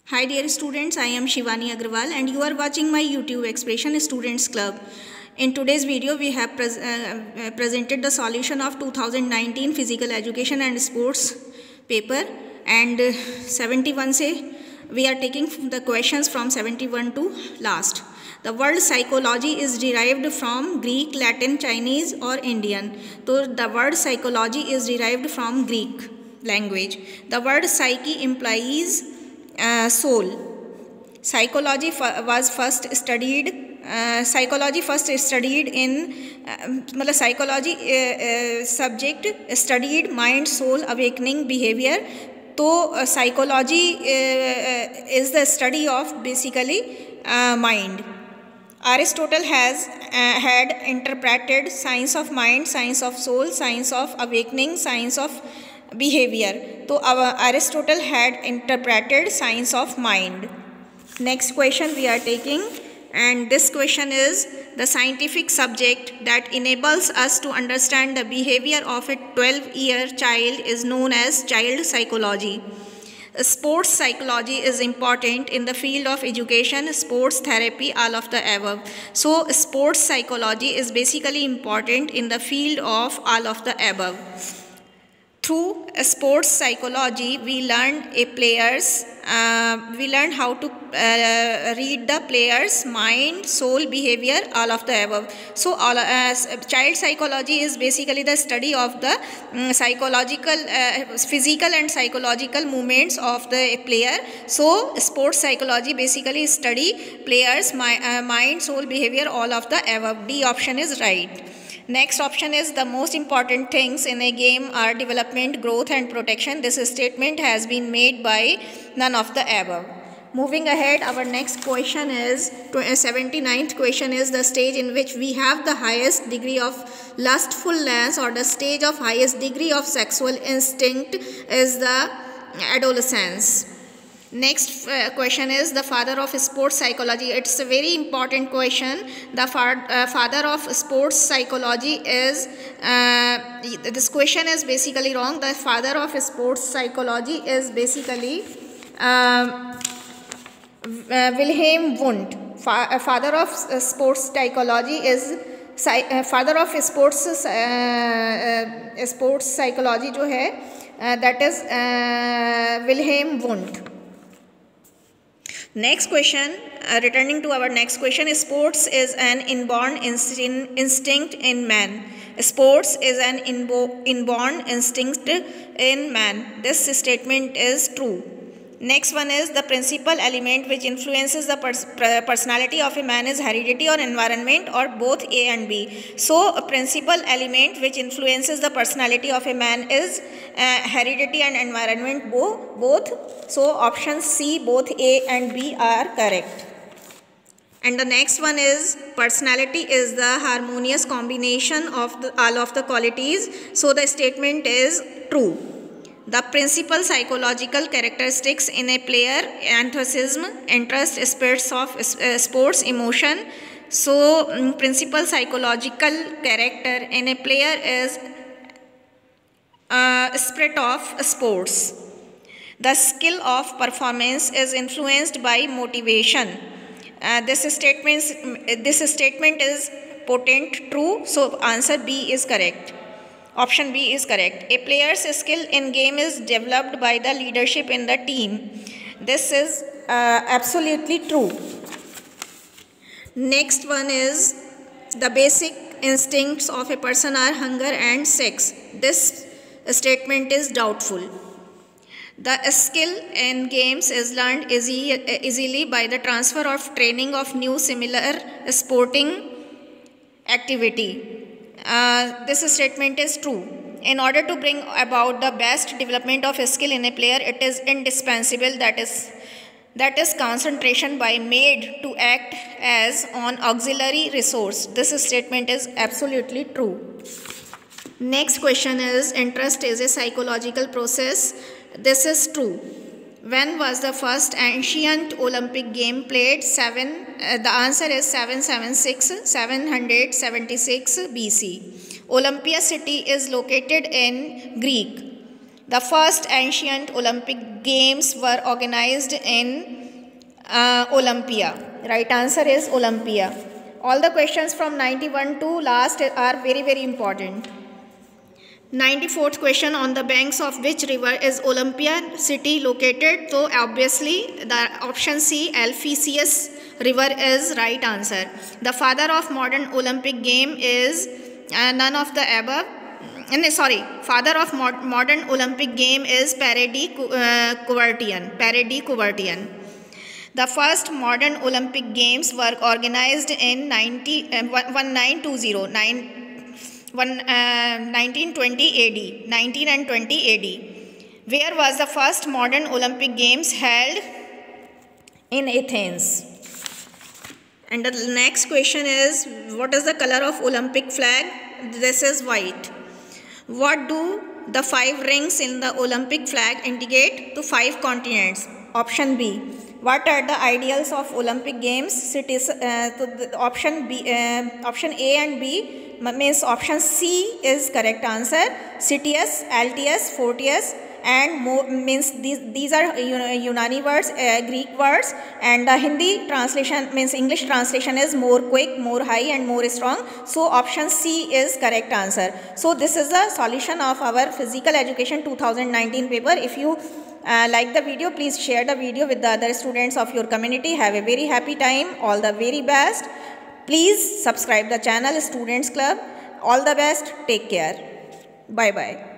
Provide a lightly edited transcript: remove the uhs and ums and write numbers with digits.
Hi dear students, I am Shivani Agrawal and you are watching my YouTube Expression Students Club. In today's video, we have presented the solution of 2019 Physical Education and Sports paper, and 71 से we are taking the questions from 71 to last. The word psychology is derived from Greek, Latin, Chinese or Indian. So the word psychology is derived from Greek language. The word psyche implies soul. Psychology first studied in मतलब psychology subject studied mind, soul, awakening, behavior. तो psychology is the study of basically mind. Aristotle had interpreted science of mind, science of soul, science of awakening, science of behavior. So Aristotle had interpreted science of mind. Next question we are taking, and this question is the scientific subject that enables us to understand the behavior of a 12-year child is known as child psychology. Sports psychology is important in the field of education, sports therapy, all of the above. So sports psychology is basically important in the field of all of the above. Through sports psychology, we learn how to read the player's mind, soul, behavior, all of the above. So child psychology is basically the study of the physical and psychological movements of the player. So sports psychology basically study players' mind, soul, behavior, all of the above. D option is right. Next option is the most important things in a game are development, growth and protection. This statement has been made by none of the above. Moving ahead, our next question is 79th question is the stage in which we have the highest degree of lustfulness, or the stage of highest degree of sexual instinct is the adolescence. Next question is the father of sports psychology. It's a very important question. The father of sports psychology is this question is basically wrong. The father of sports psychology is basically Wilhelm Wundt. Father of sports psychology is father of sports psychology जो है that is Wilhelm Wundt. Next question, returning to our next question, sports is an inborn instinct in man. Sports is an inborn instinct in man. This statement is true. Next one is the principal element which influences the personality of a man is heredity or environment, or both A and B. So a principal element which influences the personality of a man is heredity and environment both. So option C, both A and B are correct. And the next one is personality is the harmonious combination of all of the qualities. So the statement is true. The principal psychological characteristics in a player: enthusiasm, interest, spirits of sports, emotion. So principal psychological character in a player is spirit of sports. The skill of performance is influenced by motivation. This statement is potent true. So answer B is correct. Option B is correct. A player's skill in game is developed by the leadership in the team. This is absolutely true. Next one is the basic instincts of a person are hunger and sex. This statement is doubtful. The skill in games is learned easily by the transfer of training of new similar sporting activity. This statement is true. In order to bring about the best development of a skill in a player, it is indispensable that is concentration by made to act as an auxiliary resource. This statement is absolutely true. Next question is interest is a psychological process. This is true. When was the first ancient Olympic game played? The answer is 776 BC. Olympia city is located in Greek. The first ancient Olympic Games were organized in Olympia. Right answer is Olympia. All the questions from 91 to last are very important. 94th question, on the banks of which river is Olympia city located? So obviously the option C, Alpheus river is right answer. The father of modern Olympic game is none of the above. Father of modern Olympic game is Parady Coubertin. The first modern Olympic games were organized in 1920 AD, 19 and 20 AD. Where was the first modern Olympic games held? In Athens. And the next question is, what is the color of Olympic flag? This is white. What do the 5 rings in the Olympic flag indicate to 5 continents? Option B. What are the ideals of Olympic Games? Cities. Option A and B means option C is correct answer. Citius, Altius, Fortius, and means these are Unani words, Greek words, and the Hindi translation means English translation is more quick, more high, and more strong. So option C is correct answer. So this is the solution of our physical education 2019 paper. If you like the video, please share the video with the other students of your community. Have a very happy time. All the very best. Please subscribe the channel Students Club. All the best. Take care. Bye bye.